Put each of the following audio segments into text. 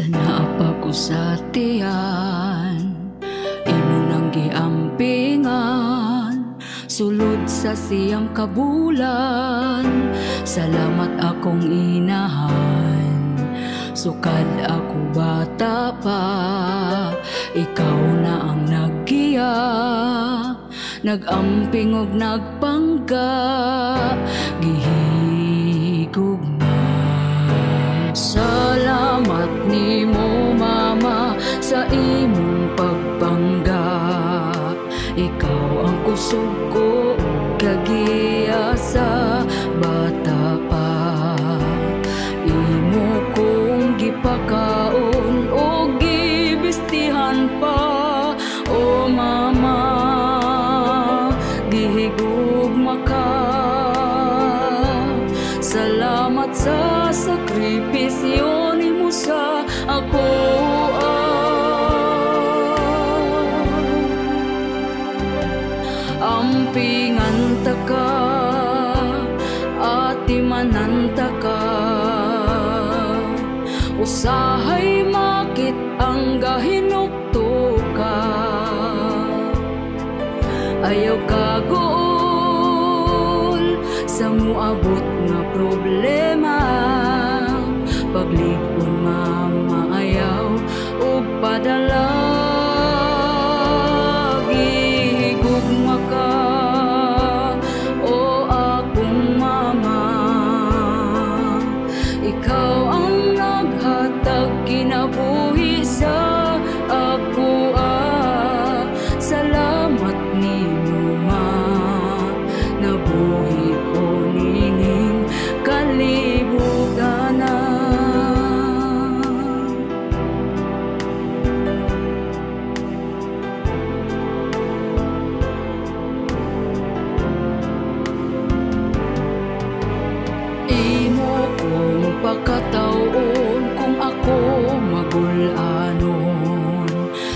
Sana ko sa tiyan, imo nang giampingan, sulod sa siyang kabulan. Salamat akong inahan, sukad ako bata pa, ikaw na ang naggiya, nagamping og nagpangga, gihigugma. Salamat nimo mama sa imong pagpangga, ikaw ang kusog ko kagiya sa bata pa. Imo kong gipakaon o gibistihan pa, o mama, gihigugma ka. Salamat sa sakripisyo nimo sa ako. Ampingan ta ka, ati mananta ka, usahay makit ang gahinukto ka. Ayaw kagoon sa muabot nga problema, paglikon mama ayaw o padala. Gihigugma ka, o akong mama, ikaw ang naghatag kinabuhi sa ako. Salamat nimo ma, nabuhi ko nining kalibutan. Imo kong pakataon kung ako magulanon.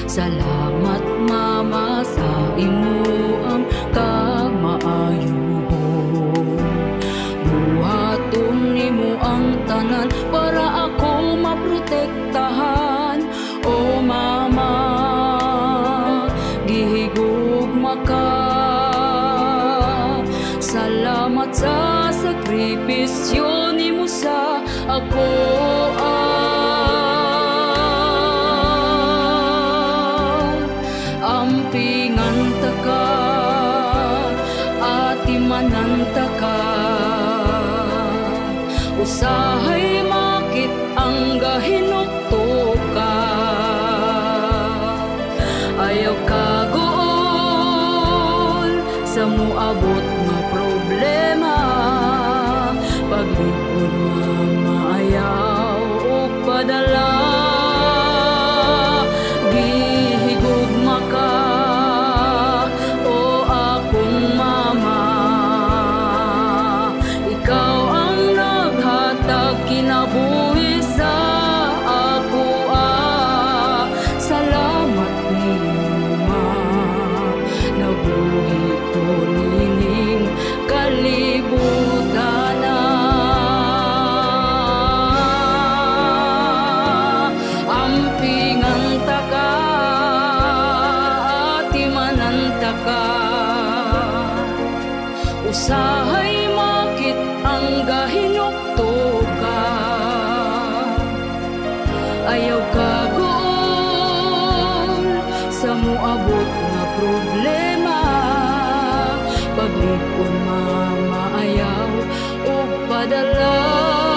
Salamat mama sa imo ang kamaayuhon. Buhaton nimo ang tanan para ako maprotektahan, o mama, gihigugma ka. Salamat sa sakripisyo nimo sa ako. Ampingan ta ka, ati mananta ka, usahay makit ang gahinukto ka. Ayaw kagoon sa muabot nga problema, paglikod mama ayaw o padala. Gihigugma ka, o akong mama, ikaw ang naghatag kinabuhi sa ako. Salamat nimo ma, nabuhi ko nining kalibutan. Ampingan ta ka, ati mananta ka, usahay makit ang gahinukto ka. Ayaw kagoon sa muabot nga problema, paglikon mama ayaw o padala.